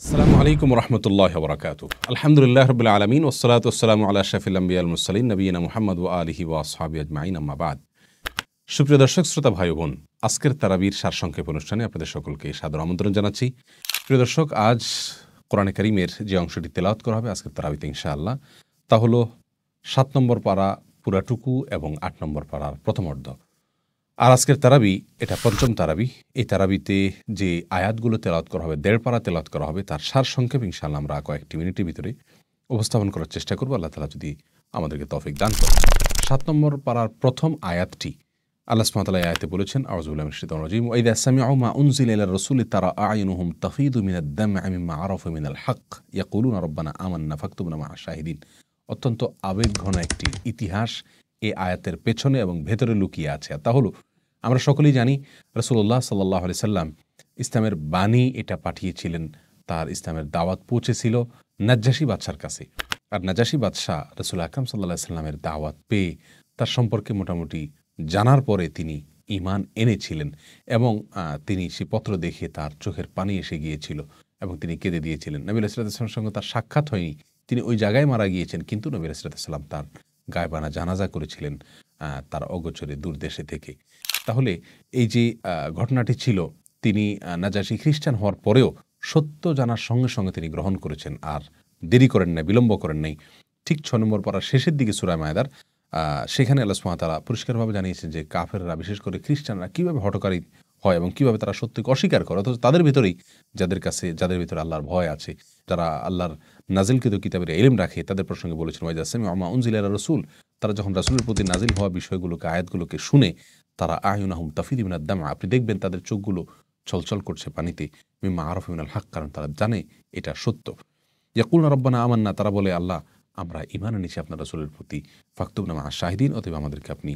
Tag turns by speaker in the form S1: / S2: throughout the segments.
S1: আসসালামু আলাইকুম রহমতুল্লাহ বরকাত। আলহামদুলিল্লাহ রবিল আলমিন ওসলাত ওসালামু আল্লাহ শফিল আম্বিয়াল মুরসালিন নবীনা মুহাম্মদ ওয়া আলিহি ওয়া আসহাবিহি আজমাইন, আম্মা বাদ। সুপ্রিয় দর্শক শ্রোতা ভাই বোন, আজকের তারাবির সারসংক্ষেপ অনুষ্ঠানে আপনাদের সকলকে সাদর আমন্ত্রণ জানাচ্ছি। প্রিয় দর্শক, আজ কোরআনে কারীমের যে অংশটি তেলাওয়াত করা হবে আজকের তারাবিতে ইনশাআল্লাহ, তা হলো 7 নম্বর পারা পুরাটুকু এবং 8 নম্বর পারার প্রথম অর্ধ। আর আজকের তারাবি এটা পঞ্চম তারাবি। এই তারাবিতে যে আয়াতগুলো তেলাওয়াত করা হবে, 1.5 পারা তেলাওয়াত করা হবে, তার সারসংক্ষেপ ইনশাআল্লাহ আমরা কয়েকটি মিনিটের ভিতরে উপস্থাপন করার চেষ্টা করব, আল্লাহ তাআলা যদি আমাদেরকে তৌফিক দান করেন। 7 নম্বর পারার প্রথম আয়াতটি আল্লাহ সুবহানাহু ওয়া তাআলা আয়াতে বলেছেন, আউযু বিল্লাহি মিনাশ শাইতানির রাজীম, ওয়া ইযা সামি'উ মা উনজিলা ইলার রাসূলি তারা আ'ইনুহুম তাফীদু মিনাদ দাম'i মিম্মা আরাফু মিনাল হক ইয়াকুলুনা রাব্বানা আমান্না ফাকতুবনা মা'আশ শাহিদিন। অত্যন্ত আবেগঘন একটি ইতিহাস এই আয়াতের পেছনে এবং ভেতরে লুকিয়ে আছে। তা হলো, আমরা সকলেই জানি রাসূলুল্লাহ সাল্লাল্লাহু আলাইহি সাল্লাম ইসলামের বাণী এটা পাঠিয়েছিলেন, তার ইসলামের দাওয়াত পৌঁছেছিল নাজ্জাশী বাদশার কাছে। আর নাজ্জাশী বাদশাহ রাসূল আকরাম সাল্লাল্লাহু আলাইহি সাল্লামের দাওয়াত পেয়ে তার সম্পর্কে মোটামুটি জানার পরে তিনি ঈমান এনেছিলেন এবং তিনি সে পত্র দেখে তার চোখের পানি এসে গিয়েছিল এবং তিনি কেঁদে দিয়েছিলেন। নবী আলাইহিস সালামের সঙ্গে তার সাক্ষাৎ হয়নি, তিনি ওই জায়গায় মারা গিয়েছেন, কিন্তু নবী আলাইহিস সালাম তার গায়বানা জানাজা করেছিলেন তার অগোচরে দূর দেশে থেকে। তাহলে এই যে ঘটনাটি ছিল, তিনি নাজাশী খ্রিস্টান হওয়ার পরেও সত্য জানার সঙ্গে সঙ্গে তিনি গ্রহণ করেছেন, আর দেরি করেন নাই, বিলম্ব করেন নাই। ঠিক 6 নম্বর পারার শেষের দিকে সূরা মায়দার সেখানে আল্লাহ সুবহানাহু ওয়া তাআলা পরিষ্কারভাবে জানিয়েছেন যে কাফেররা, বিশেষ করে খ্রিস্টানরা কীভাবে হঠকারী হয় এবং কীভাবে তারা সত্যকে অস্বীকার করে, অথচ তাদের ভিতরেই যাদের ভিতরে আল্লাহর ভয় আছে, যারা আল্লাহর নাজিলকৃত কিতাবের ইলম রাখে, তাদের প্রসঙ্গে বলেছেন ওয়া ইযা সামি'উ মা উনজিলা ইলার রাসূল, তারা যখন রাসূলের প্রতি নাজিল হওয়া বিষয়গুলোকে, আয়াতগুলোকে শুনে, তারা আ'ইনুহুম তাফীদু মিনাদ দাম', আপনি দেখবেন তাদের চোখগুলো ছলছল করছে পানিতে, মিম্মা আরাফু মিনাল হক, কারণ তারা জানে এটা সত্য। ইয়াকুলুনা রাব্বানা আমান্না, তারা বলে, আল্লাহ আমরা ঈমান এনেছি আপনার রাসূলের প্রতি, ফাকতুবনা মা'আশ শাহিদিন, অতএব আমাদেরকে আপনি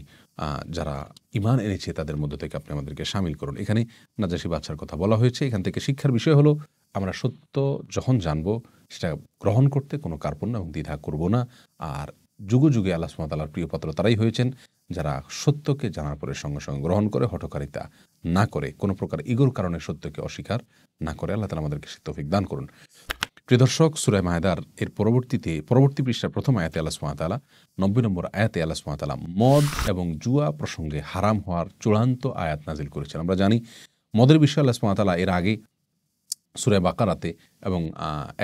S1: যারা ঈমান এনেছে তাদের মধ্য থেকে আপনি আমাদেরকে শামিল করুন। এখানে নাজাশী বাদশার কথা বলা হয়েছে। এখান থেকে শিক্ষার বিষয় হলো, আমরা সত্য যখন জানবো সেটা গ্রহণ করতে কোনো কার্পণ্য এবং দ্বিধা করব না। আর যুগে যুগে আল্লাহ সুবহানাহু ওয়া তাআলার প্রিয় পাত্র তারাই হয়েছেন যারা সত্যকে জানার পরে সঙ্গে সঙ্গে গ্রহণ করে, হঠকারিতা না করে, কোনো প্রকার ইগোর কারণে সত্যকে অস্বীকার না করে। আল্লাহ তাআলা আমাদেরকে সে তৌফিক দান করুন। প্রিয় দর্শক, সূরা মায়দার এর পরবর্তী পৃষ্ঠার প্রথম আয়াতে আল্লাহ সুবহানাহু ওয়া তাআলা 90 নম্বর আয়াতে আল্লাহ সুবহানাহু ওয়া তাআলা মদ এবং জুয়া প্রসঙ্গে হারাম হওয়ার চূড়ান্ত আয়াত নাজিল করেছেন। আমরা জানি মদের বিষয়ে আল্লাহ সুবহানাহু ওয়া তাআলা এর আগে সূরা বাকারাতে এবং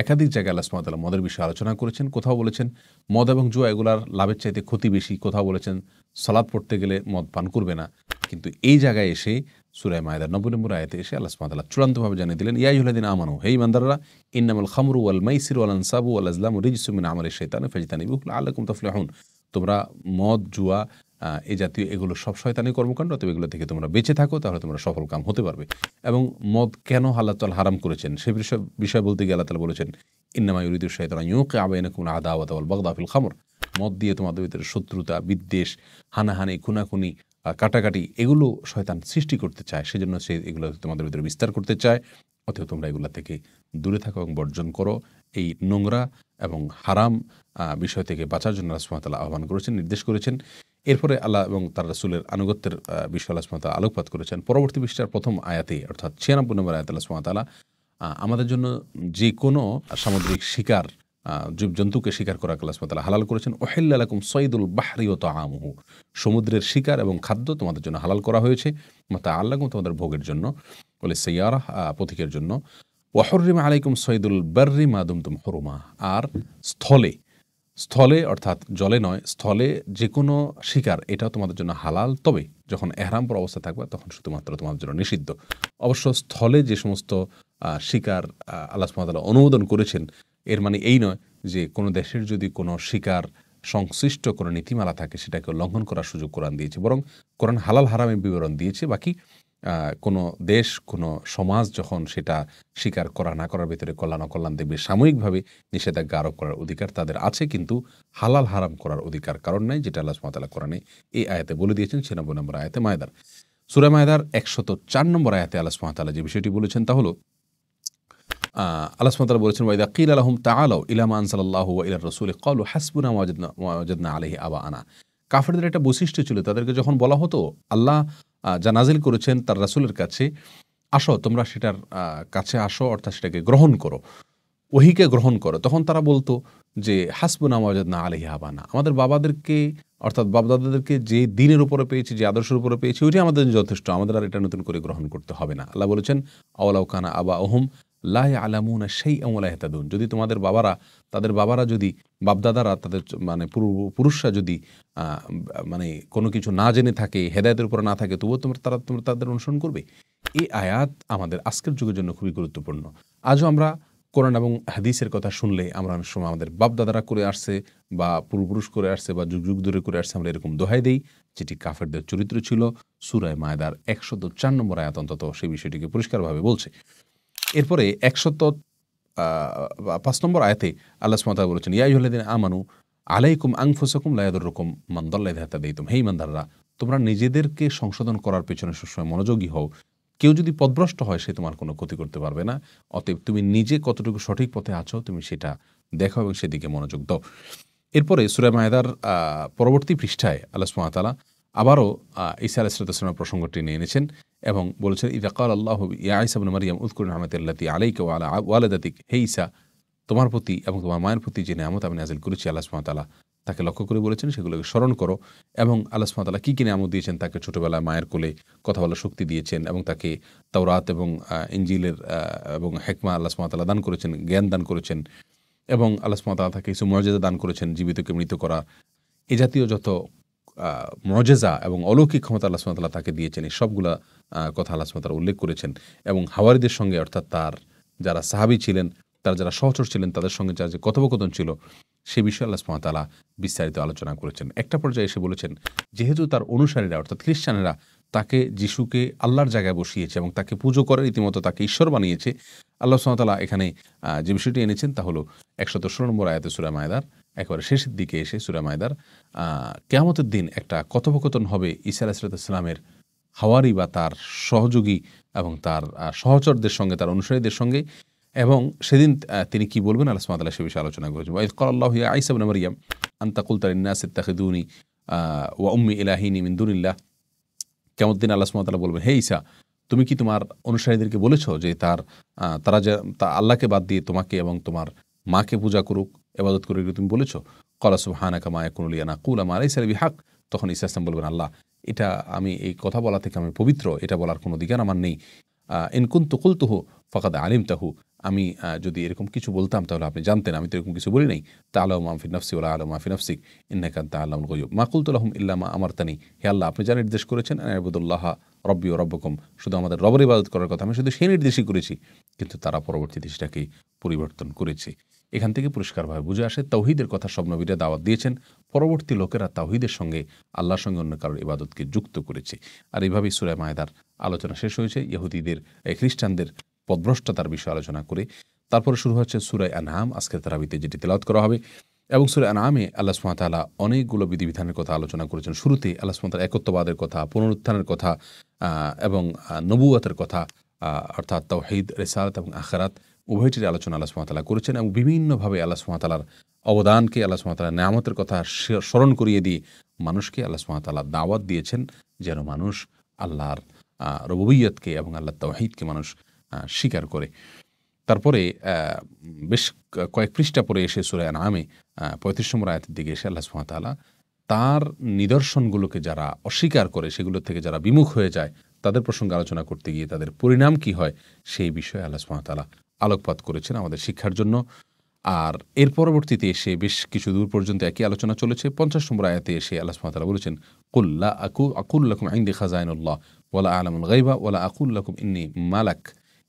S1: একাধিক জায়গায় আল্লাহ সুবহানাহু ওয়া তাআলা মদের বিষয়ে আলোচনা করেছেন। কোথাও বলেছেন মদ এবং জুয়া এগুলার লাভের চাইতে ক্ষতি বেশি, কোথাও বলেছেন সালাত পড়তে গেলে মদ পান করবে না। কিন্তু এই জায়গায় এসে সূরা মায়দার 90 নম্বর আয়াতে এসে আল্লাহ সুবহানাহু ওয়া তাআলা চূড়ান্তভাবে জানিয়ে দিলেন, ইয়া আইয়ুহাল্লাযীনা আমানু, হে ঈমানদাররা, ইন্নামাল খামরু ওয়াল মাইসিরু ওয়াল আনসাবু ওয়াল আজলামু রিজসুম মিন আমালিশ শাইতানি ফাজতানিবুহু লাআল্লাকুম তুফলিহুন। তোমরা মদ, জুয়া এই জাতীয় এগুলো সব শয়তানি কর্মকাণ্ড, তবে এগুলো থেকে তোমরা বেঁচে থাকো, তাহলে তোমরা সফল কাম হতে পারবে। এবং মদ কেন আল্লাহ তাআলা হারাম করেছেন সে বিষয় বলতে গিয়ে আল্লাহ তাআলা বলেছেন, ইন্নামা ইউরিদু শাইতানু আন ইউকিআ বাইনাকুম আল আদাওয়াতা ওয়াল বাগদা ফিল খামর। মদ দিয়ে তোমাদের ভিতরে শত্রুতা, বিদ্বেষ, হানাহানি, খুনাখুনি, কাটাকাটি এগুলো শয়তান সৃষ্টি করতে চায়, সেজন্য সে এগুলো তোমাদের ভিতরে বিস্তার করতে চায়। অতএব তোমরা এগুলো থেকে দূরে থাকো এবং বর্জন করো। এই নোংরা এবং হারাম বিষয় থেকে বাঁচার জন্য আল্লাহ সুবহানাহু ওয়া তাআলা আহ্বান করেছেন, নির্দেশ করেছেন। এরপরে আল্লাহ এবং তার রাসূলের আনুগত্যের বিষয়ে আল্লাহ সুবহানাহু ওয়া তাআলা আলোকপাত করেছেন। পরবর্তী পৃষ্ঠার প্রথম আয়াতে, অর্থাৎ 96 নম্বর আয়াতে আল্লাহ সুবহানাহু ওয়া তাআলা আমাদের জন্য যে কোনো সামুদ্রিক শিকার, জীবজন্তুকে শিকার করা আল্লাহ সুবহানাহু ওয়া তাআলা হালাল করেছেন। উহিল্লা লাকুম সাইদুল বাহরি ওয়া তাআমুহু, সমুদ্রের শিকার এবং খাদ্য তোমাদের জন্য হালাল করা হয়েছে, মাতাআল লাকুম, তোমাদের ভোগের জন্য, ওয়ালিস সাইয়ারা, পথিকের জন্য। ওয়া হুররিমা আলাইকুম সাইদুল বাররি মা দুমতুম হুরুমা, আর স্থলে অর্থাৎ জলে নয়, স্থলে যে কোনো শিকার এটাও তোমাদের জন্য হালাল, তবে যখন এহরাম পর অবস্থা থাকবে তখন শুধুমাত্র তোমাদের জন্য নিষিদ্ধ। অবশ্য স্থলে যে সমস্ত শিকার আল্লাহ সুবহানাহু ওয়া তাআলা অনুমোদন করেছেন, এর মানে এই নয় যে কোনো দেশের যদি কোনো শিকার সংশ্লিষ্ট কোনো নীতিমালা থাকে সেটাকে লঙ্ঘন করার সুযোগ কোরআন দিয়েছে, বরং কোরআন হালাল হারামের বিবরণ দিয়েছে। বাকি কোনো দেশ, কোনো সমাজ যখন সেটা স্বীকার করা না করার ভিতরে কল্যাণ অকল্যাণ দেখবে, সাময়িকভাবে নিষেধাজ্ঞা আরোপ করার অধিকার তাদের আছে, কিন্তু হালাল হারাম করার অধিকার কারণ নাই, যেটা আল্লাহ সুবহানাহু ওয়া তাআলা কোরআনে এই আয়াতে বলে দিয়েছেন। 96 নম্বর আয়াতে মায়দার, সূরা মায়দার 104 নম্বর আয়াতে আল্লাহ সুবহানাহু ওয়া তাআলা যে বিষয়টি বলেছেন তা হলো, আল্লাহ সুবহানাহু ওয়া তাআলা বলেছেন, ওয়া ইযা ক্বিলা লাহুম তাআলাউ ইলা মা আনজালাল্লাহু ওয়া ইলার রাসূলি ক্বালু হাসবুনা ওয়া ওয়াজাদনা আলাইহি আবাআনা। কাফেরদের একটা বৈশিষ্ট্য ছিল, তাদেরকে যখন বলা হতো আল্লাহ যা নাজিল করেছেন তার রাসূলের কাছে, আসো তোমরা সেটার কাছে আসো, অর্থাৎ সেটাকে গ্রহণ করো, ওহিকে গ্রহণ করো, তখন তারা বলতো যে হাসবুনা ওয়াজাদনা আলাইহি আবানা, আমাদের বাবাদেরকে অর্থাৎ বাপদাদাদেরকে যে দিনের উপরে পেয়েছি, যে আদর্শের উপরে পেয়েছি, ওইটাই আমাদের জন্য যথেষ্ট, আমাদের আর এটা নতুন করে গ্রহণ করতে হবে না। আল্লাহ বলেছেন আওয়ালাউ কানা আবাউহুম লা ইয়ালামুনা শাইআন ওয়া লা ইয়াহতাদুন, যদি তোমাদের বাবারা, তাদের বাবারা যদি, বাপদাদারা, তাদের মানে পুরুষরা যদি মানে কোনো কিছু না জেনে থাকে, হেদায়েতের উপরে না থাকে, তবুও তোমরা তাদের অনুসরণ করবে। এই আয়াত আমাদের আজকের যুগের জন্য খুবই গুরুত্বপূর্ণ। আজও আমরা কোরআন এবং হাদিসের কথা শুনলে আমরা অনেক সময় আমাদের বাপদাদারা করে আসছে বা পূর্বপুরুষ করে আসছে বা যুগ যুগ ধরে করে আসছে, আমরা এরকম দোহাই দেই, যেটি কাফেরদের চরিত্র ছিল। সূরা মায়দার ১০৪ নম্বর আয়াত অন্তত সেই বিষয়টিকে পরিষ্কারভাবে বলছে। এরপরে ১০৫ নম্বর আয়াতে আল্লাহ সুবহানাহু ওয়া তাআলা বলেছেন, ইয়া আইয়ুহাল্লাযীনা আমানু আলাইকুম আনফুসাকুম লা ইয়াদুররুকুম মান দাল্লা ইযা ইহতাদাইতুম, হে ঈমানদাররা, তোমরা নিজেদেরকে সংশোধন করার পেছনে সবসময় মনোযোগী হও। কেউ যদি পথভ্রষ্ট হয় সে তোমার কোনো ক্ষতি করতে পারবে না। অতএব তুমি নিজে কতটুকু সঠিক পথে আছো তুমি সেটা দেখো এবং সেদিকে মনোযোগ দাও। এরপরে সূরা মায়দার পরবর্তী পৃষ্ঠায় আল্লাহ সুবহানাহু ওয়া তাআলা আবারও ঈসা আলাইহিস সালামের প্রসঙ্গটি নিয়ে এনেছেন এবং বলেছেন, ইযা ক্বালা আল্লাহু ইয়া ঈসা ইবনে মারইয়াম উযকুর নি'মাতাল্লাতী আলাইকা ওয়া আলা ওয়ালাদাতিক, হে ঈসা, তোমার প্রতি এবং তোমার মায়ের প্রতি যে নিয়ামত আমি নাযিল করেছি, আল্লাহ সুবহানাহু ওয়া তাআলা তাকে লক্ষ্য করে বলেছেন সেগুলোকে স্মরণ করো। এবং আল্লাহ সুবহানাহু ওয়া তাআলা কী কী নিয়ামত দিয়েছেন, তাকে ছোটবেলায় মায়ের কোলে কথা বলার শক্তি দিয়েছেন এবং তাকে তাওরাত এবং ইনজিলের এবং হিকমা আল্লাহ সুবহানাহু ওয়া তাআলা দান করেছেন, জ্ঞান দান করেছেন এবং আল্লাহ সুবহানাহু ওয়া তাআলা তাকে কিছু মুআজিজা দান করেছেন, জীবিতকে মৃত করা, এ জাতীয় যত মুআজিজা এবং অলৌকিক ক্ষমতা আল্লাহ সুবহানাহু ওয়া তাআলা তাকে দিয়েছেন, এই সবগুলা কথা আল্লাহ সুবহানাহু ওয়া তাআলা উল্লেখ করেছেন। এবং হাওয়ারিদের সঙ্গে অর্থাৎ তার যারা সাহাবী ছিলেন, তার যারা সহচর ছিলেন, তাদের সঙ্গে যার যে কথোপকথন ছিল সে বিষয়ে আল্লাহ সুবহানাহু ওয়া তাআলা বিস্তারিত আলোচনা করেছেন। একটা পর্যায়ে এসে বলেছেন, যেহেতু তার অনুসারীরা অর্থাৎ খ্রিস্টানেরা তাকে যিশুকে আল্লাহর জায়গায় বসিয়েছে এবং তাকে পুজো করে রীতিমতো তাকে ঈশ্বর বানিয়েছে, আল্লাহ সুবহানাহু ওয়া তাআলা এখানে যে বিষয়টি এনেছেন তা হলো ১১৬ নম্বর আয়াতে সূরা মায়দার একেবারে শেষের দিকে এসে সূরা মায়দার কিয়ামতের দিন একটা কথোপকথন হবে ঈসা আলাইহিস সালামের হাওয়ারি বা তার সহযোগী এবং তার সহচরদের সঙ্গে, তার অনুসারীদের সঙ্গে। এবং সেদিন তিনি কি বলবেন আল্লাহ সুবহানাহু ওয়া তাআলা সে বিষয়ে আলোচনা করেছেন। ওয়া ইয ক্বালা আল্লাহু ইয়া ঈসা ইবনে মারইয়াম আনতা কুলতা লিন-নাসি ইত্তাখিযুনি ওয়া উম্মি ইলাহিনি মিন দুনিল্লাহ, কিয়ামতের দিন আল্লাহ সুবহানাহু ওয়া তাআলা বলবেন, হে ঈসা, তুমি কি তোমার অনুসারীদেরকে বলেছ যে তারা যে আল্লাহকে বাদ দিয়ে তোমাকে এবং তোমার মাকে পূজা করুক, ইবাদত করুক, তুমি বলেছ? ক্বালা সুবহানাকা মা ইয়াকুনু লি আন আকুলা মা লাইসা লি বিহাক, তখন ঈসা আলাইহিস সালাম বলবেন, আল্লাহ, এটা আমি এই কথা বলা থেকে আমি পবিত্র, এটা বলার কোনো অধিকার আমার নেই। ইন কুনতু কুলতুহু ফাকাদ আলিমতাহু, আমি যদি এরকম কিছু বলতাম তাহলে আপনি জানতেন, আমি তো এরকম কিছু বলি নাই। তাআলামু মা ফি নাফসি ওয়া লা আ'লামু মা ফি নাফসিক ইন্নাকা আনতা আ'লামুল গুয়ুব, মা কুলতু লাহুম ইল্লা মা আমারতানি, হে আল্লাহ, আপনি যা নির্দেশ করেছেন, আন ইবুদুল্লাহ রব্বি ওয়া রব্বুকুম, শুধু আমাদের রবের ইবাদত করার কথা আমি শুধু সেই নির্দেশই করেছি, কিন্তু তারা পরবর্তীতে সেটাকে পরিবর্তন করেছে। এখান থেকে পরিষ্কারভাবে বুঝে আসে তাওহীদের কথা সব নবীরা দাওয়াত দিয়েছেন, পরবর্তী লোকেরা তাওহীদের সঙ্গে আল্লাহর সঙ্গে অন্য কারোর ইবাদতকে যুক্ত করেছে। আর এইভাবেই সূরা মায়দার আলোচনা শেষ হয়েছে ইহুদিদের, খ্রিস্টানদের পথভ্রষ্টতার বিষয়ে আলোচনা করে। তারপরে শুরু হচ্ছে সূরা আনআম, আজকের তারাবিতে যেটি তেলাওয়াত করা হবে। এবং সূরা আনআমে আল্লাহ সুবহানাহু ওয়া তাআলা অনেকগুলো বিধিবিধানের কথা আলোচনা করেছেন। শুরুতে আল্লাহ সুবহানাহু ওয়া তাআলা একত্ববাদের কথা, পুনরুত্থানের কথা এবং নবুয়তের কথা, অর্থাৎ তাওহীদ, রিসালাত এবং আখিরাত উভয়টির আলোচনা আল্লাহ সুবহানাহু ওয়া তাআলা করেছেন এবং বিভিন্নভাবে আল্লাহ সুবহানাহু ওয়া তাআলার অবদানকে, আল্লাহ সুবহানাহু ওয়া তাআলার নেয়ামতের কথা স্মরণ করিয়ে দিয়ে মানুষকে আল্লাহ সুবহানাহু ওয়া তাআলা দাওয়াত দিয়েছেন যেন মানুষ আল্লাহর রুবুবিয়্যতকে এবং আল্লাহর তাওহীদকে মানুষ স্বীকার করে। তারপরে বেশ কয়েক পৃষ্ঠা পরে এসে সূরা আনআমে ৩৫ নম্বর আয়াতের দিকে এসে আল্লাহ সুবহানাহু ওয়া তাআলা তার নিদর্শনগুলোকে যারা অস্বীকার করে, সেগুলো থেকে যারা বিমুখ হয়ে যায়, তাদের প্রসঙ্গে আলোচনা করতে গিয়ে তাদের পরিণাম কি হয় সেই বিষয়ে আল্লাহ সুবহানাহু ওয়া তাআলা আলোকপাত করেছেন আমাদের শিক্ষার জন্য। আর এর পরবর্তীতে এসে বেশ কিছু দূর পর্যন্ত একই আলোচনা চলেছে। ৫০ নম্বর আয়াতে এসে আল্লাহ সুবহানাহু ওয়া তাআলা বলেছেন, কুল লা আকুলু লাকুম ইনদি খাযাইনুল্লাহ ওয়া লা আ'লামুল গায়বা ওয়া লা আকুলু লাকুম ইন্নী মালাক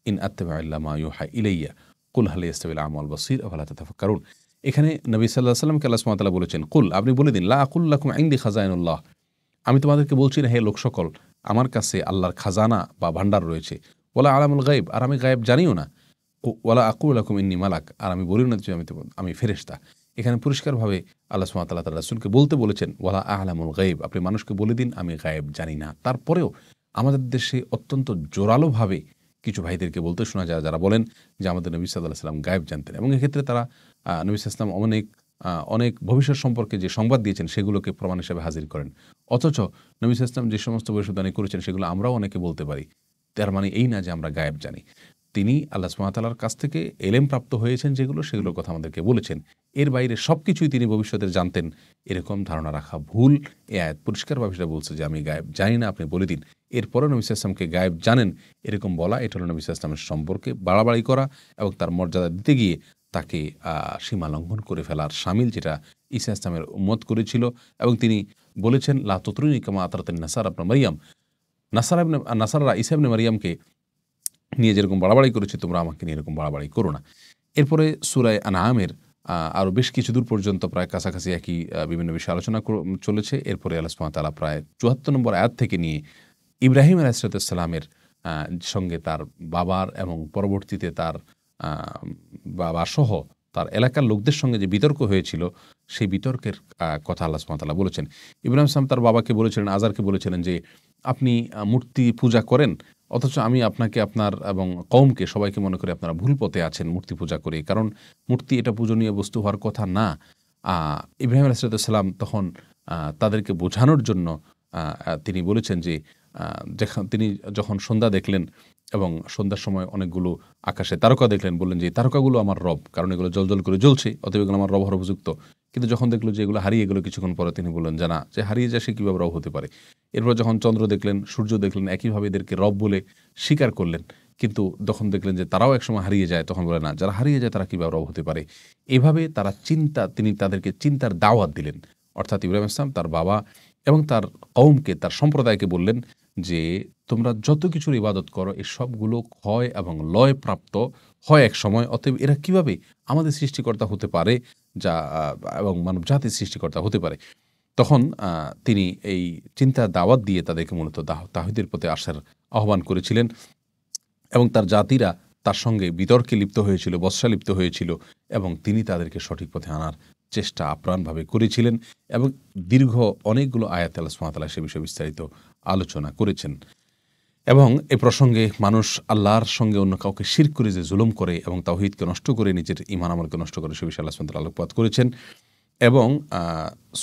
S1: ইন আত্তাবি'উ ইল্লা মা ইউহা ইলাইয়া কুল হাল ইয়াস্তাবিল আ'মা ওয়াল বাসীর আফালা তাতাফাক্কারুন। এখানে নবী সাল্লাল্লাহু আলাইহি ওয়াসাল্লামকে আল্লাহ সুবহানাহু ওয়া তাআলা বলেছেন, কুল, আপনি বলে দিন, লা আকুলু লাকুম ইনদি খাযাইনুল্লাহ, আমি তোমাদেরকে বলছি না হে লোক সকল, আমার কাছে আল্লাহর খাজানা বা ভান্ডার রয়েছে, ওয়ালা আ'লামুল গায়ব, আর আমি গায়েব জানিও না, ওয়ালা আকুলু লাকুম ইন্নী মালাক, আর আমি বলিও না যে আমি ফেরেশতা। এখানে পরিষ্কারভাবে আল্লাহ সুবহানাহু ওয়া তাআলা তার রাসূলকে বলতে বলেছেন, ওয়ালা আ'লামুল গায়ব, আপনি মানুষকে বলে দিন আমি গায়েব জানি না। তারপরেও আমাদের দেশে অত্যন্ত জোরালোভাবে কিছু ভাইদেরকে বলতে শোনা যায় যারা বলেন যে আমাদের নবী সাল্লাল্লাহু আলাইহি ওয়াসাল্লাম গায়েব জানতেন, এবং এক্ষেত্রে তারা নবী সাল্লাল্লাহু আলাইহি ওয়াসাল্লাম অনেক ভবিষ্যৎ সম্পর্কে যে সংবাদ দিয়েছেন সেগুলোকে প্রমাণ হিসেবে হাজির করেন। অথচ নবী সাল্লাল্লাহু আলাইহি ওয়াসাল্লাম যে সমস্ত ভবিষ্যদ্বাণী করেছেন সেগুলো আমরাও অনেকে বলতে পারি, তার মানে এই না যে আমরা গায়েব জানি। তিনি আল্লাহ সুবহানাহু ওয়া তাআলার কাছ থেকে এলেম প্রাপ্ত হয়েছেন যেগুলো, সেগুলোর কথা আমাদেরকে বলেছেন। এর বাইরে সব কিছুই তিনি ভবিষ্যতের জানতেন, এরকম ধারণা রাখা ভুল। এ আয়াত পরিষ্কারভাবে সেটা বলছে যে আমি গায়েব জানি না, আপনি বলে দিন। এরপরেও নবী সাল্লাল্লাহু আলাইহি ওয়াসাল্লামকে গায়েব জানেন এরকম বলা, এটা হলো নবী সাল্লাল্লাহু আলাইহি ওয়াসাল্লামের সম্পর্কে বাড়াবাড়ি করা এবং তার মর্যাদা দিতে গিয়ে তাকে সীমা লঙ্ঘন করে ফেলার শামিল, যেটা ঈসা ইসলামের উম্মত করেছিল। এবং তিনি বলেছেন, লা তুতরুনি কামা আতরাতিন নাসারা ইবনে মারইয়াম, নাসারারা ঈসা ইবনে মারইয়ামকে নিয়ে যেরকম বাড়াবাড়ি করেছে, তোমরা আমাকে নিয়ে এরকম বাড়াবাড়ি করো না। এরপরে সূরা আনআমের আরও বেশ কিছু দূর পর্যন্ত প্রায় কাছাকাছি একই বিভিন্ন বিষয়ে আলোচনা চলেছে। এরপরে আল্লাহ সুবহানাহু ওয়া তাআলা প্রায় ৭৪ নম্বর আয়াত থেকে নিয়ে ইব্রাহিম আলাইহিস সালামের সঙ্গে তার বাবার এবং পরবর্তীতে তার বাবাসহ তার এলাকার লোকদের সঙ্গে যে বিতর্ক হয়েছিল, সেই বিতর্কের কথা আল্লাহ সুবহানাহু ওয়া তাআলা বলেছেন। ইব্রাহিম সালাম তার বাবাকে বলেছিলেন, আজারকে বলেছিলেন যে আপনি মূর্তি পূজা করেন, অথচ আমি আপনাকে আপনার এবং কওমকে সবাইকে মনে করি আপনারা ভুল পথে আছেন মূর্তি পূজা করে, কারণ মূর্তি এটা পূজনীয় বস্তু হওয়ার কথা না। ইব্রাহিম আলাইহিস সালাম তখন তাদেরকে বোঝানোর জন্য তিনি বলেছেন যে তিনি যখন সন্ধ্যা দেখলেন এবং সন্ধ্যার সময় অনেকগুলো আকাশে তারকা দেখলেন, বললেন যে তারকাগুলো আমার রব, কারণ এগুলো জ্বলজ্বল করে জ্বলছে, অতএব এগুলো আমার রব হওয়ার উপযুক্ত। কিন্তু যখন দেখলো যে এগুলো হারিয়ে গেলো কিছুক্ষণ পরে, তিনি বললেন যে না, যে হারিয়ে যায় সে কীভাবে রব হতে পারে। এরপর যখন চন্দ্র দেখলেন, সূর্য দেখলেন, একইভাবে এদেরকে রব বলে স্বীকার করলেন। কিন্তু যখন দেখলেন যে তারাও একসময় হারিয়ে যায়, তখন বলে না, যারা হারিয়ে যায় তারা কীভাবে রব হতে পারে। এভাবে তারা তিনি তাদেরকে চিন্তার দাওয়াত দিলেন। অর্থাৎ ইব্রাহিম ইসলাম তার বাবা এবং তার কওমকে, তার সম্প্রদায়কে বললেন যে তোমরা যত কিছুর ইবাদত করো, এই সবগুলো ক্ষয় এবং লয় প্রাপ্ত হয় এক সময়, অতএব এরা কিভাবে আমাদের সৃষ্টিকর্তা হতে পারে, যা এবং মানব জাতির সৃষ্টিকর্তা হতে পারে। তখন তিনি এই চিন্তার দাওয়াত দিয়ে তাদেরকে মূলত তাওহীদের প্রতি আসার আহ্বান করেছিলেন এবং তার জাতিরা তার সঙ্গে বিতর্কে লিপ্ত হয়েছিল, বৎসা লিপ্ত হয়েছিল, এবং তিনি তাদেরকে সঠিক পথে আনার চেষ্টা আপ্রাণভাবে করেছিলেন এবং দীর্ঘ অনেকগুলো আয়াত আল্লাহ সুবহানাহু ওয়া তাআলা সে বিষয়ে বিস্তারিত আলোচনা করেছেন। এবং এ প্রসঙ্গে মানুষ আল্লাহর সঙ্গে অন্য কাউকে শিরক করে যে জুলুম করে এবং তাওহীদকে নষ্ট করে, নিজের ঈমান আমলকে নষ্ট করে, সে বিষয়ে আল্লাহ সুবহানাহু ওয়া তাআলা আলোকপাত করেছেন। এবং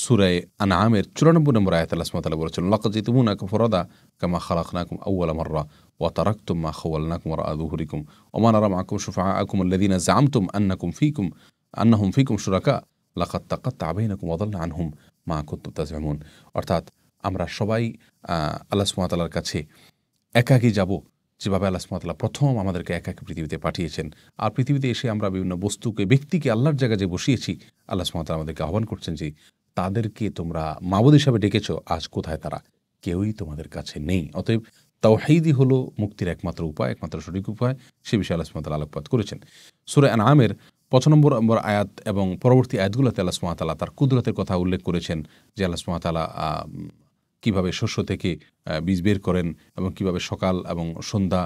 S1: সূরা আনআমের ৯৪ নম্বর আয়াতে আল্লাহ সুবহানাহু ওয়া তাআলা বলেছেন, লাকাদ জিতুমুনা ফুরাদা কামা খালাকনাকুম আউওয়ালা মাররা ওয়া তারাকতুম মা খাওয়ালনাকুম ওয়ারা'a যুহুরিকুম ওয়া মা নারা মা'আকুম শুফাআ'আকুম আল্লাযীনা যা'আমতুম আন্নাহুম ফীকুম শুরাকা লাকাদ তাকাত্তা'a বাইনাকুম ওয়া যাল্লা আনহুম মা কুনতুম তাজ'উমুন। অর্থাৎ আমরা সবাই আল্লাহ সুবহানাহু ওয়া তাআলার কাছে একাকী যাব, যেভাবে আল্লাহ সুবহানাহু ওয়া তাআলা প্রথম আমাদেরকে একাকী পৃথিবীতে পাঠিয়েছেন। আর পৃথিবীতে এসে আমরা বিভিন্ন বস্তুকে, ব্যক্তিকে আল্লাহর জায়গায় যে বসিয়েছি, আল্লাহ সুবহানাহু ওয়া তাআলা আমাদেরকে আহ্বান করছেন যে তাদেরকে তোমরা মাবুদ হিসাবে ডেকেছ, আজ কোথায় তারা? কেউই তোমাদের কাছে নেই। অতএব তাওহীদই হলো মুক্তির একমাত্র উপায়, একমাত্র সঠিক উপায়। সে বিষয়ে আল্লাহ সুবহানাহু ওয়া তাআলা আলোকপাত করেছেন। সূরা আনআমের ৯৫ নম্বর আয়াত এবং পরবর্তী আয়াতগুলোতে আল্লাহ সুবহানাহু ওয়া তাআলা তার কুদরতের কথা উল্লেখ করেছেন, যে আল্লাহ সুবহানাহু ওয়া তাআলা কীভাবে শস্য থেকে বীজ বের করেন এবং কীভাবে সকাল এবং সন্ধ্যা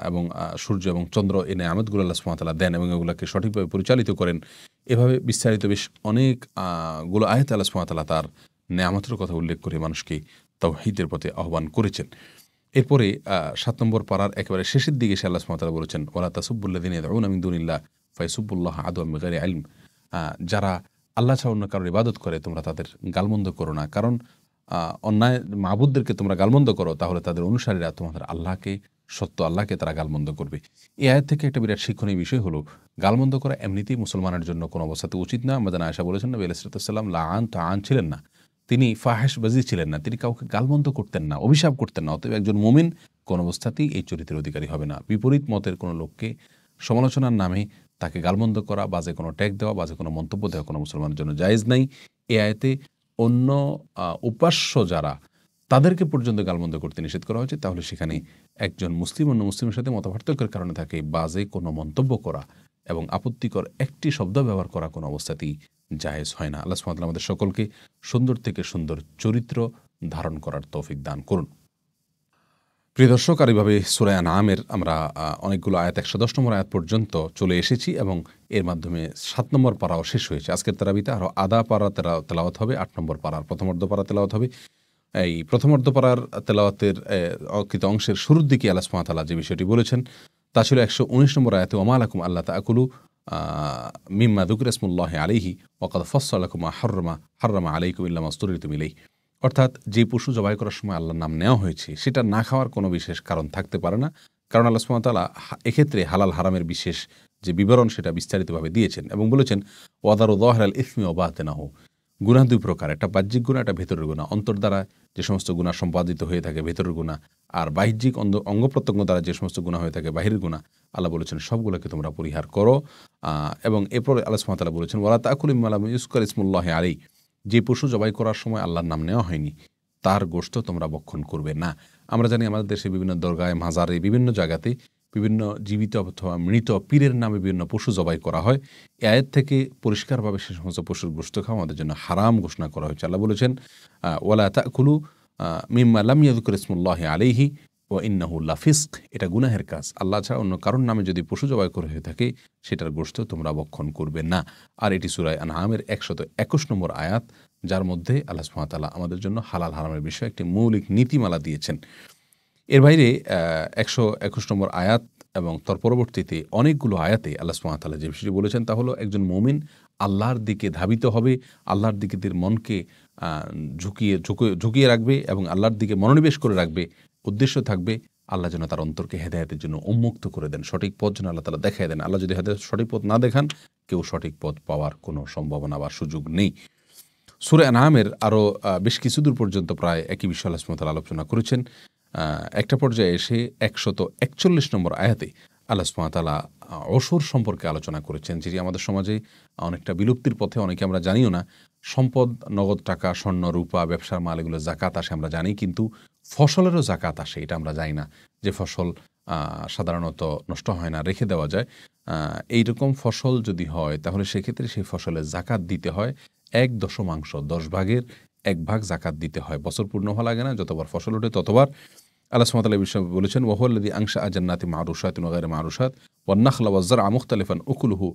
S1: এবং সূর্য এবং চন্দ্র এই নেয়ামতগুলো আল্লাহ সুবহানাহু ওয়া তাআলা দেন এবং এগুলোকে সঠিকভাবে পরিচালিত করেন। এভাবে বিস্তারিত বেশ অনেকগুলো আয়াতে আল্লাহ সুবহানাহু ওয়া তাআলা তার নেয়ামতের কথা উল্লেখ করে মানুষকে তাওহীদের প্রতি আহ্বান করেছেন। এরপরে ৭ নম্বর পারার একেবারে শেষের দিকে সে আল্লাহ সুবহানাহু ওয়া তাআলা বলেছেন, ওয়ালা তাসুব্বুল্লাযীনা ইয়াদউনা মিন দুনিল্লাহ ফায়াসুব্বুল্লাহা আদওয়াম বিগাইরি ইলম। যারা আল্লাহ ছাড়া অন্য কারোর ইবাদত করে, তোমরা তাদের গালমন্দ করো না, কারণ অন্যায় মাবুদদেরকে তোমরা গালমন্দ করো, তাহলে তাদের অনুসারীরা তোমাদের আল্লাহকে তারা গালমন্দ করবে। এই আয়াত থেকে একটা বিরাট শিক্ষণীয় বিষয় হলো, গালমন্দ করা এমনিতেই মুসলমানের জন্য কোনো অবস্থাতে উচিত না। আমাদের আয়েশা বলেছেন, নবী আলাইহিস সালাম লাআন তাআন ছিলেন না, তিনি ফাহেশবাজি ছিলেন না, তিনি কাউকে গালমন্দ করতেন না, অভিশাপ করতেন না। অতএব একজন মুমিন কোন অবস্থাতেই এই চরিত্রের অধিকারী হবে না। বিপরীত মতের কোনো লোককে সমালোচনার নামে তাকে গালমন্দ করা, বাজে কোনো ট্যাগ দেওয়া, বাজে কোনো মন্তব্য দেওয়া কোনো মুসলমানের জন্য জায়েজ নাই। এই আয়াতে অন্য উপাস্য যারা, তাদেরকে পর্যন্ত গালমন্দ করতে নিষেধ করা হয়েছে। তাহলে সেখানে একজন মুসলিম অন্য মুসলিমের সাথে মতপার্থক্যের কারণে তাকে বাজে কোনো মন্তব্য করা এবং আপত্তিকর একটি শব্দ ব্যবহার করা কোনো অবস্থাতেই জায়েজ হয় না। আল্লাহ সুবহানাহু ওয়া তাআলা আমাদের সকলকে সুন্দর থেকে সুন্দর চরিত্র ধারণ করার তৌফিক দান করুন। প্রিয় দর্শক, আর এইভাবে সূরা আনআমের আমরা অনেকগুলো আয়াত ১১০ নম্বর আয়াত পর্যন্ত চলে এসেছি এবং এর মাধ্যমে ৭ নম্বর পারাও শেষ হয়েছে। আজকের তারাবিতে আরও আধা পারা তেলাওয়াত হবে, ৮ নম্বর পারার প্রথম অর্ধ পারা তেলাওয়াত হবে। এই প্রথম অর্ধ পারার তেলাওয়াতের অকৃত অংশের শুরুর দিকে আল্লাহ সুবহানাহু ওয়া তাআলা যে বিষয়টি বলেছেন তা ছিল ১১৯ নম্বর আয়াতে, ওয়া মা লাকুম আল্লা তাআকুলু মিম্মা যুকিরা ইসমুল্লাহি আলাইহি ওয়া ক্বাদ ফাসসালা লাকুম মা হাররামা আলাইকুম ইল্লা মা উসতুরিতুম ইলাইহি। অর্থাৎ যে পশু জবাই করার সময় আল্লাহর নাম নেওয়া হয়েছে সেটা না খাওয়ার কোনো বিশেষ কারণ থাকতে পারে না, কারণ আল্লাহ সুবহানাহু ওয়া তাআলা এক্ষেত্রে হালাল হারামের বিশেষ যে বিবরণ সেটা বিস্তারিতভাবে দিয়েছেন এবং বলেছেন ওয়াদারু যাহিরাল ইসমি ওয়া বাতিনাহু। গুনাহ দুই প্রকার, একটা বাহ্যিক গুনাহ, একটা ভেতরের গুনাহ। অন্তর দ্বারা যে সমস্ত গুনাহ সম্পাদিত হয়ে থাকে ভেতরের গুনাহ, আর বাহ্যিক অঙ্গ প্রত্যঙ্গ দ্বারা যে সমস্ত গুনাহ হয়ে থাকে বাহিরের গুনাহ, আল্লাহ বলেছেন সবগুলোকে তোমরা পরিহার করো। এবং এরপরে আল্লাহ সুবহানাহু ওয়া তাআলা বলেছেন ওয়ালা তাকুলু মিম্মা লাম ইউযকার ইসমুল্লাহি আলাইহি, যে পশু জবাই করার সময় আল্লাহর নাম নেওয়া হয়নি তার গোশত তোমরা ভক্ষণ করবে না। আমরা জানি আমাদের দেশে বিভিন্ন দরগায়, মাজারে, বিভিন্ন জায়গাতে বিভিন্ন জীবিত অথবা মৃত পীরের নামে বিভিন্ন পশু জবাই করা হয়। এই আয়াত থেকে পরিষ্কারভাবে সে সমস্ত পশুর গোশত খাওয়া আমাদের জন্য হারাম ঘোষণা করা হয়েছে। আল্লাহ বলেছেন ওয়ালা তাকুলু মিম্মা লাম ইয়াযকুর ইসমুল্লাহি আলাইহি ওয়া ইন্নাহু লাফিসক, এটা গুনাহের কাজ। আল্লাহ ছাড়া অন্য কারোর নামে যদি পশু জবাই করা হয়ে থাকে সেটার গোশত তোমরা ভক্ষণ করবে না। আর এটি সূরা আনআমের ১২১ নম্বর আয়াত, যার মধ্যে আল্লাহ সুবহানাহু ওয়া তাআলা আমাদের জন্য হালাল হারামের বিষয়ে একটি মৌলিক নীতিমালা দিয়েছেন। এর বাইরে ১২১ নম্বর আয়াত এবং তার পরবর্তীতে অনেকগুলো আয়াতে আল্লাহ সুবহানাহু ওয়া তাআলা যে বিষয়টি বলেছেন তা হলো একজন মুমিন আল্লাহর দিকে ধাবিত হবে, আল্লাহর দিকে তার মনকে ঝুঁকিয়ে রাখবে এবং আল্লাহর দিকে মনোনিবেশ করে রাখবে। উদ্দেশ্য থাকবে আল্লাহ যেন তার অন্তরকে হেদায়েতের জন্য উন্মুক্ত করে দেন, সঠিক পথ যেন আল্লাহ তাআলা দেখায় দেন। আল্লাহ যদি সঠিক পথ না দেখান কেউ সঠিক পথ পাওয়ার কোনো সম্ভাবনা বা সুযোগ নেই। সূরা আনআমের আরও বেশ কিছুদূর পর্যন্ত প্রায় একই বিষয় আল্লাহ সুবহানাহু ওয়া তাআলা আলোচনা করেছেন। একটা পর্যায়ে এসে ১৪১ নম্বর আয়াতে আল্লাহ সুবহানাহু ওয়া তাআলা অসুর সম্পর্কে আলোচনা করেছেন, যেটি আমাদের সমাজে অনেকটা বিলুপ্তির পথে, অনেকে আমরা জানিও না। সম্পদ, নগদ টাকা, স্বর্ণ, রূপা, ব্যবসার মাল, এগুলো জাকাত আসে আমরা জানি, কিন্তু ফসলেরও জাকাত আসে এটা আমরা জানি না। যে ফসল সাধারণত নষ্ট হয় না, রেখে দেওয়া যায়, এইরকম ফসল যদি হয় তাহলে সেক্ষেত্রে সেই ফসলের জাকাত দিতে হয় ১/১০ 10 ভাগের ১ ভাগ জাকাত দিতে হয়। বছর পূর্ণ হওয়া লাগে না, যতবার ফসল ওঠে ততবার। আল্লাহ সুবহানাহু ওয়া তাআলা এই বিষয়ে বলেছেন ওয়াহুয়াল্লাযী আনশাআ জান্নাতিন মা'রুশাতিন ওয়া গায়রা মা'রুশাত ওয়ান নাখলা ওয়াজ যারআ মুখতালিফান উকুলুহু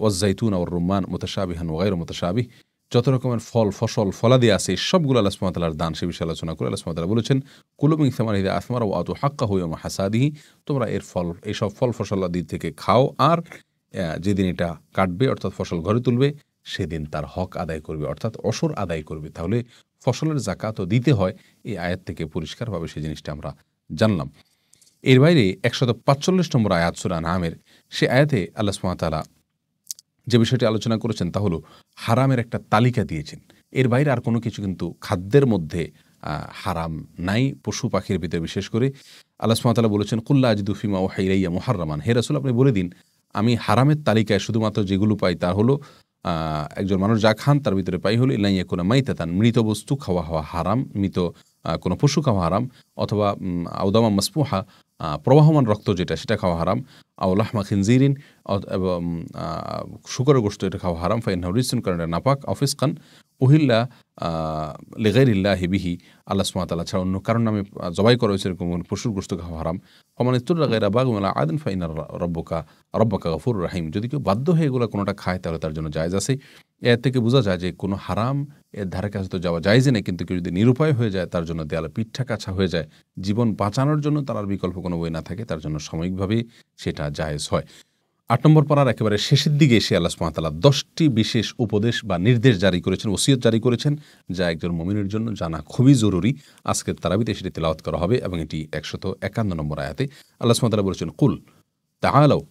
S1: ওয়াজ যাইতুনা ওয়ার রুম্মান মুতাশাবিহান ওয়া গায়রু মুতাশাবিহ। যত রকমের ফসল ফলাদি আছে সবগুলো আল্লাহ সুবহানাহু ওয়া তাআলার দান, সে বিষয়ে আলোচনা করে আল্লাহ সুবহানাহু ওয়া তাআলা বলেছেন কুলু মিন সামারিহি ইযা আসমারা ওয়া আতু হাক্কাহু ইয়াওমা হাসাদিহি, তোমরা এইসব ফল ফসলাদি থেকে খাও, আর যেদিন এটা কাটবে অর্থাৎ ফসল ঘরে তুলবে সেদিন তার হক আদায় করবে, অর্থাৎ অসর আদায় করবে। তাহলে ফসলের জাকাতও দিতে হয়, এই আয়াত থেকে পরিষ্কারভাবে সেই জিনিসটা আমরা জানলাম। এর বাইরে ১৪৫ নম্বর আয়াত সূরা আনআমের, সে আয়াতে আল্লাহ সুবহানাহু ওয়া তাআলা যে বিষয়টি আলোচনা করেছেন তা হলো হারামের একটা তালিকা দিয়েছেন। এর বাইরে আর কোনো কিছু কিন্তু খাদ্যের মধ্যে হারাম নাই, পশু পাখির ভিতরে বিশেষ করে। আল্লাহ সুবহানাহু ওয়া তাআলা বলেছেন কুল্লা আজিদু ফিমা ওয়াহা ইলাইয়া মুহাররামান, হে রাসূল আপনি বলে দিন আমি হারামের তালিকায় শুধুমাত্র যেগুলো পাই তা হলো একজন মানুষ যা খান তার ভিতরে পাই হলো ইল্লা ইয়াকুনা মাইতাতান, মৃত বস্তু খাওয়া হারাম, মৃত কোনো পশু খাওয়া হারাম, অথবা আউদামা মাসফুহা, প্রবাহমান রক্ত যেটা সেটা খাওয়া হারাম, আও লাহমা খিনজিরিন, এবং শুকরের গোশত এটা খাওয়া হারাম, ফাইন্নাহু রিজসুন, কারণ এটা নাপাক, আও ফিসকান উহিল্লা লিগাইরিল্লাহি বিহি, আল্লাহ সুবহানাহু ওয়া তাআলা ছাড়া অন্য কারণ নামে জবাই করা হয়েছে এরকম পশুর গোশত খাওয়া হারাম। ফামান ইত্তুররা গায়রা বাগিন ওয়ালা আদিন ফাইন্না রাব্বাকা গফুরুর রাহিম, যদি কেউ বাধ্য হয়ে এগুলো কোনোটা খায় তাহলে তার জন্য জায়েজ আছে। এর থেকে বোঝা যায় যে কোনো হারাম এর ধারে কাছে তো যাওয়া জায়েজই নেই, কিন্তু কেউ যদি নিরুপায় হয়ে যায়, তার জন্য দেয়ালে পিঠা কাছা হয়ে যায়, জীবন বাঁচানোর জন্য তার আর বিকল্প কোনো বই না থাকে, তার জন্য সাময়িকভাবেই সেটা জায়েজ হয়। ৮ নম্বর পারার একেবারে শেষের দিকে এসে আল্লাহ সুবহানাহু ওয়া তাআলা ১০টি বিশেষ উপদেশ বা নির্দেশ জারি করেছেন, ওসিয়ত জারি করেছেন, যা একজন মুমিনের জন্য জানা খুবই জরুরি। আজকের তারাবিতে সেটি তেলাওয়াত করা হবে এবং এটি ১৫১ নম্বর আয়াতে আল্লাহ সুবহানাহু ওয়া তাআলা বলেছেন কুল তাআলাউ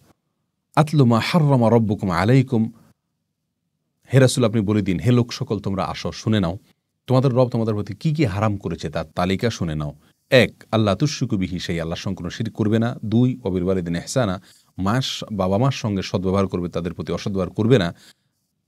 S1: আতলু মা হাররামা রাব্বুকুম আলাইকুম, হে রাসূল আপনি বলে দিন, হে লোক সকল তোমরা আসো শুনে নাও তোমাদের রব তোমাদের প্রতি কি কি হারাম করেছে তার তালিকা শুনে নাও। ১, আল্লাহ তুশরিকু বিহি, সেই আল্লাহর সঙ্গে কোনো শিরক করবে না। ২, ওয়াবিল ওয়ালিদাইনি ইহসানা, বাবা মার সঙ্গে সদ্ব্যবহার করবে, তাদের প্রতি অসদ্ব্যবহার করবে না।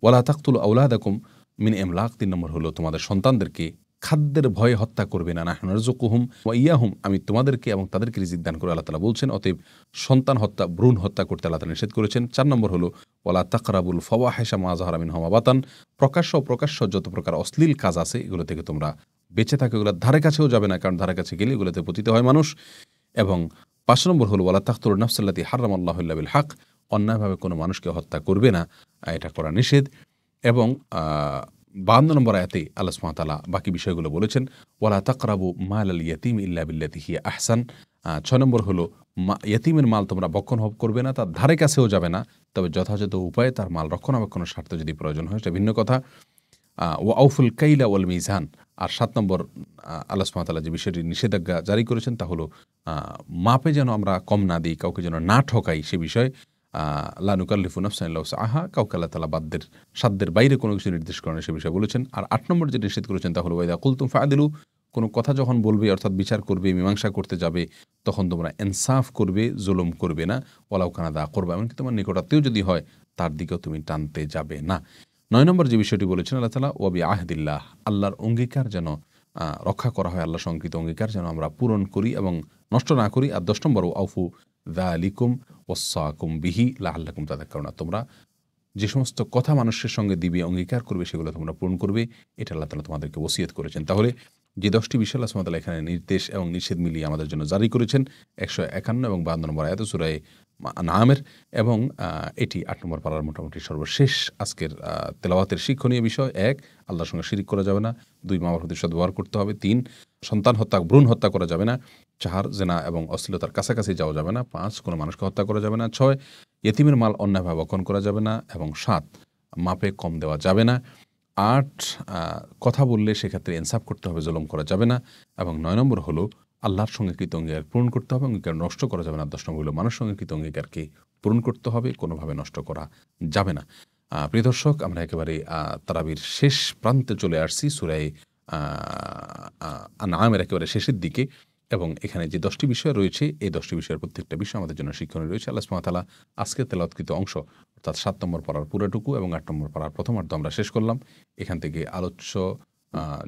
S1: ওয়ালা তাকতুলু আওলাদাকুম মিন ইমলাক, ৩ নম্বর হলো তোমাদের সন্তানদেরকে খাদ্যের ভয়ে হত্যা করবে না। নাহনু নারযুকুহুম ওয়া ইয়াহুম, আমি তোমাদেরকে এবং তাদেরকে রিজিক দান করে আল্লাহ তাআলা বলছেন। অতএব সন্তান হত্যা, ভ্রূণ হত্যা করতে আল্লাহ তাআলা নিষেধ করেছেন। ৪ নম্বর হলো ওয়ালা তাকরাবুল ফাওয়াহিশা মা যাহারা মিনহা ওয়া বাতান, প্রকাশ্য যত প্রকার অশ্লীল কাজ আছে এগুলো থেকে তোমরা বেঁচে থাকো, এগুলোর ধারে কাছেও যাবে না, কারণ ধারে কাছে গেলে এগুলোতে পতিত হয় মানুষ। এবং ৫ নম্বর হলো ওয়ালা তাকতুলুন নাফসাল্লাতী হারামাল্লাহু ইল্লা বিল হক, অন্যায়ভাবে কোনো মানুষকে হত্যা করবে না, এটা করা নিষেধ। এবং ৫২ নম্বর আয়াতে আল্লাহ সুবহানাহু ওয়া তাআলা বাকি বিষয়গুলো বলেছেন ওয়ালা তাকরাবু মালাল ইয়াতীম ইল্লা বিল্লাতী হিয়া আহসান। ৬ নম্বর হলো ইয়াতীমের মাল তোমরা ভক্ষণ করবে না, তার ধারে কাছেও যাবে না, তবে যথাযথ উপায়ে তার মাল রক্ষণাবেক্ষণের স্বার্থে যদি প্রয়োজন হয় সেটা ভিন্ন কথা। ওয়া আউফুল কাইলা ওয়াল মিজান, আর 7 নম্বর আল্লাহ সুবহানাহু ওয়া তাআলা যে বিষয়টি নিষেধাজ্ঞা জারি করেছেন তা হলো মাপে যেন আমরা কম না দিই, কাউকে যেন না ঠকাই সে বিষয়ে লা নুকাল্লিফু নাফসান ইল্লা উসআহা, কাউকে আল্লাহ তাআলা সাধ্যের বাইরে কোনো কিছু নির্দেশ করেন সে বিষয়ে বলেছেন। আর 8 নম্বর যে নিষেধ করেছেন তা হলো ওয়া ইযা কুলতুম ফাআদিলু, কোনো কথা যখন বলবে অর্থাৎ বিচার করবে, মীমাংসা করতে যাবে, তখন তোমরা ইনসাফ করবে, জুলুম করবে না। ওয়ালাউ কানা দা কুরবা, এমনকি তোমার নিকটাত্মীয় যদি হয় তার দিকেও তুমি টানতে যাবে না। 9 নম্বর যে বিষয়টি বলেছেন আল্লাহ তাআলা ওয়া বিআহদিল্লাহ, আল্লাহর অঙ্গীকার যেন রক্ষা করা হয়, আল্লাহর সংকৃত অঙ্গীকার যেন আমরা পূরণ করি এবং নষ্ট না করি। আর 10 নম্বর আউফু যালিকুম ওয়াসাকুম বিহি লাআল্লাকুম তাযাক্কারুন, তোমরা যে সমস্ত কথা মানুষের সঙ্গে দিবে, অঙ্গীকার করবে, সেগুলো তোমরা পূরণ করবে, এটা আল্লাহ তাআলা তোমাদেরকে ওসিয়ত করেছেন। তাহলে যে 10টি বিষয় আল্লাহ সুবহানাহু ওয়া তাআলা এখানে নির্দেশ এবং নিষেধ মিলিয়ে আমাদের জন্য জারি করেছেন 151 এবং 52 নম্বর আয়াতে সূরা আনআমের, এবং এটি 8 নম্বর পারার মোটামুটি সর্বশেষ আজকের তেলাওয়াতের শিক্ষণীয় বিষয়। 1, আল্লাহর সঙ্গে শিরিক করা যাবে না। 2, মা বাবার প্রতি সদ্ব্যবহার করতে হবে। 3, সন্তান হত্যা, ভ্রূণ হত্যা করা যাবে না। 4, জেনা এবং অশ্লীলতার কাছাকাছি যাওয়া যাবে না। 5, কোনো মানুষকে হত্যা করা যাবে না। 6, ইয়েতিমের মাল অন্যায়ভাবে ভক্ষণ করা যাবে না। এবং 7, মাপে কম দেওয়া যাবে না। 8, কথা বললে সেক্ষেত্রে ইনসাফ করতে হবে, জুলুম করা যাবে না। এবং 9 নম্বর হলো আল্লাহর সঙ্গে কৃত অঙ্গীকার পূরণ করতে হবে, অঙ্গীকার নষ্ট করা যাবে না। 10 নম্বর হলো মানুষের সঙ্গে কৃত অঙ্গীকারকে পূরণ করতে হবে, কোনোভাবে নষ্ট করা যাবে না। প্রিয় দর্শক, আমরা একেবারে তারাবির শেষ প্রান্তে চলে আসছি, সূরা আনআমের একেবারে শেষের দিকে, এবং এখানে যে 10টি বিষয় রয়েছে এই 10টি বিষয়ের প্রত্যেকটা বিষয় আমাদের জন্য শিক্ষণীয় রয়েছে। আল্লাহ সুবহানাহু ওয়া তাআলা আজকে তেলাওয়াতকৃত অংশ অর্থাৎ 7 নম্বর পারার পুরোটুকু এবং 8 নম্বর পারার প্রথমার্ধ আমরা শেষ করলাম। এখান থেকে আলোচ্য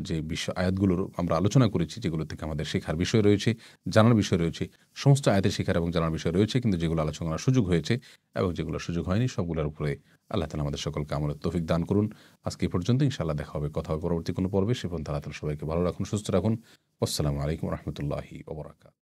S1: যে বিষয় আয়াতগুলোর আমরা আলোচনা করেছি, যেগুলো থেকে আমাদের শেখার বিষয় রয়েছে, জানার বিষয় রয়েছে, সমস্ত আয়াতের শেখার এবং জানার বিষয় রয়েছে, কিন্তু যেগুলো আলোচনা করার সুযোগ হয়েছে এবং যেগুলো সুযোগ হয়নি সবগুলোর উপরে আল্লাহ তাআলা আমাদের সকলকে আমলের তৌফিক দান করুন। আজকে এই পর্যন্ত, ইনশাআল্লাহ দেখা হবে, কথা হবে পরবর্তী কোনো পর্বে। সে পর্যন্ত আল্লাহ তাআলা সবাইকে ভালো রাখুন, সুস্থ রাখুন। আসসালামু আলাইকুম ওয়া রাহমাতুল্লাহি ওয়া বারাকাতুহু।